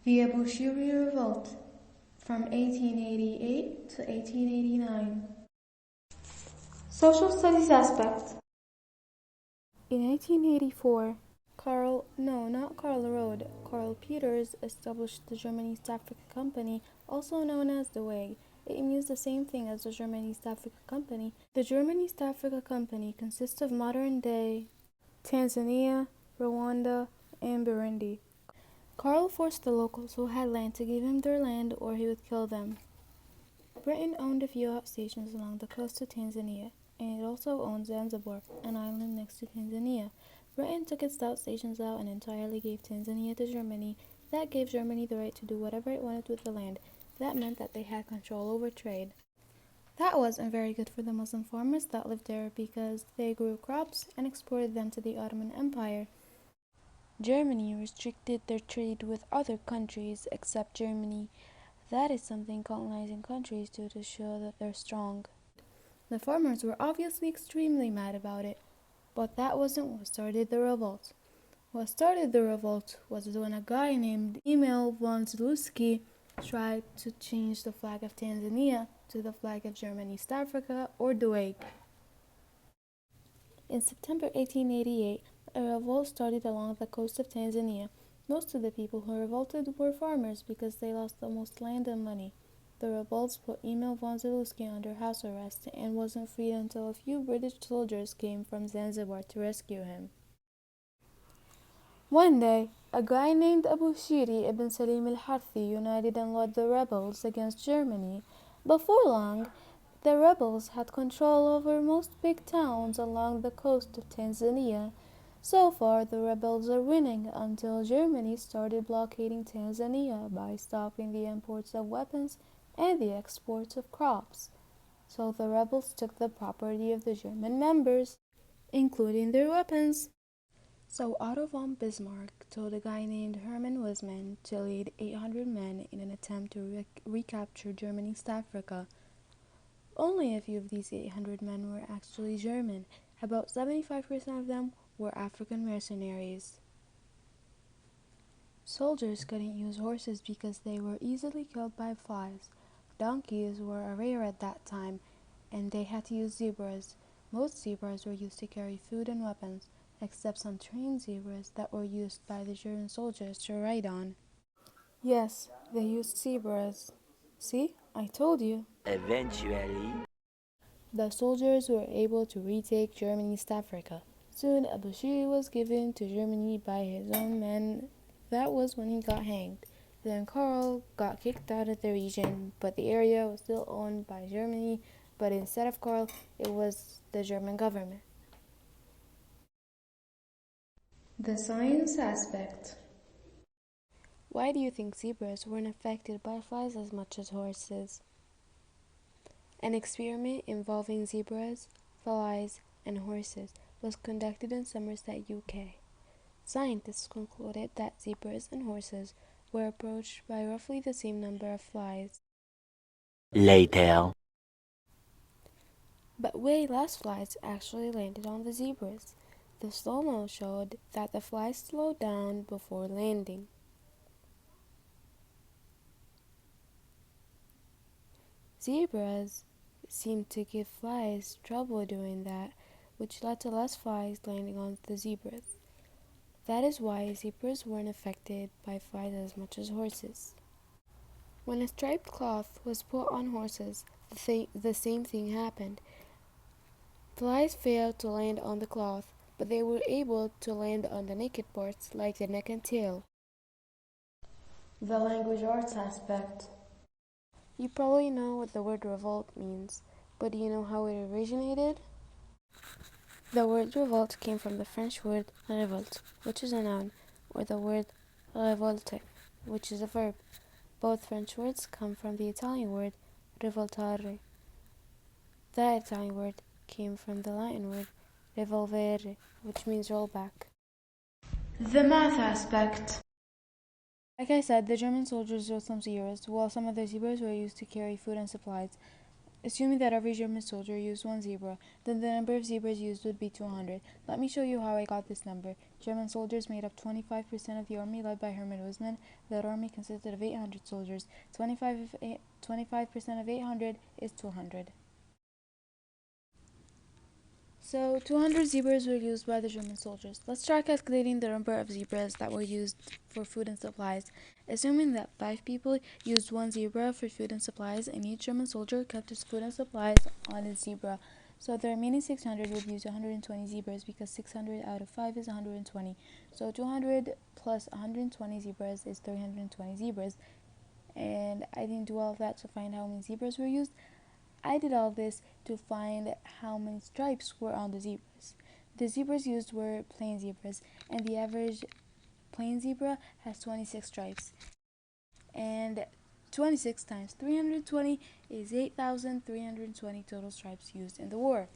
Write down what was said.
The Abushiri Revolt from 1888 to 1889. Social Studies aspect. In 1884, Carl Peters established the German East Africa Company, also known as the WEG. It means the same thing as the German East Africa Company. The German East Africa Company consists of modern-day Tanzania, Rwanda, and Burundi. Carl forced the locals who had land to give him their land or he would kill them. Britain owned a few outstations along the coast of Tanzania, and it also owned Zanzibar, an island next to Tanzania. Britain took its outstations out and entirely gave Tanzania to Germany. That gave Germany the right to do whatever it wanted with the land. That meant that they had control over trade. That wasn't very good for the Muslim farmers that lived there because they grew crops and exported them to the Ottoman Empire. Germany restricted their trade with other countries except Germany. That is something colonizing countries do to show that they're strong. The farmers were obviously extremely mad about it, but that wasn't what started the revolt. What started the revolt was when a guy named Emil von Zalewski tried to change the flag of Tanzania to the flag of German East Africa, or the WEG. In September 1888, a revolt started along the coast of Tanzania. Most of the people who revolted were farmers because they lost the most land and money. The revolts put Emil von Zalewski under house arrest and wasn't freed until a few British soldiers came from Zanzibar to rescue him. One day, a guy named Abushiri ibn Salim al-Harthi united and led the rebels against Germany. Before long, the rebels had control over most big towns along the coast of Tanzania. So far, the rebels are winning until Germany started blockading Tanzania by stopping the imports of weapons and the exports of crops. So the rebels took the property of the German members, including their weapons. So Otto von Bismarck told a guy named Hermann Wisman to lead 800 men in an attempt to recapture German East Africa. Only a few of these 800 men were actually German. About 75% of them were African mercenaries. Soldiers couldn't use horses because they were easily killed by flies. Donkeys were rare at that time, and they had to use zebras. Most zebras were used to carry food and weapons, except some trained zebras that were used by the German soldiers to ride on. Yes, they used zebras. See, I told you. Eventually, The soldiers were able to retake German East Africa. Soon, Abushiri was given to Germany by his own men. That was when he got hanged. Then Karl got kicked out of the region, but the area was still owned by Germany, but instead of Karl, it was the German government. The science aspect. Why do you think zebras weren't affected by flies as much as horses? An experiment involving zebras, flies, and horses was conducted in Somerset, UK. Scientists concluded that zebras and horses were approached by roughly the same number of flies, later, but way less flies actually landed on the zebras. The slow-mo showed that the flies slowed down before landing. Zebras seemed to give flies trouble doing that, which led to less flies landing on the zebras. That is why zebras weren't affected by flies as much as horses. When a striped cloth was put on horses, the same thing happened. Flies failed to land on the cloth, but they were able to land on the naked parts like the neck and tail. The language arts aspect. You probably know what the word revolt means, but do you know how it originated? The word revolt came from the French word révolte, which is a noun, or the word révolte, which is a verb. Both French words come from the Italian word rivoltare. That Italian word came from the Latin word revolvere, which means roll back. The math aspect. Like I said, the German soldiers rode some zebras, while some of the zebras were used to carry food and supplies. Assuming that every German soldier used one zebra, then the number of zebras used would be 200. Let me show you how I got this number. German soldiers made up 25% of the army led by Hermann Usman. That army consisted of 800 soldiers. 25% of 800 is 200. So 200 zebras were used by the German soldiers. Let's start calculating the number of zebras that were used for food and supplies. Assuming that 5 people used 1 zebra for food and supplies, and each German soldier kept his food and supplies on his zebra. So the remaining 600 would use 120 zebras, because 600 out of 5 is 120. So 200 plus 120 zebras is 320 zebras. And I didn't do all of that to find how many zebras were used. I did all this to find how many stripes were on the zebras. The zebras used were plain zebras, and the average plain zebra has 26 stripes. And 26 times 320 is 8,320 total stripes used in the war.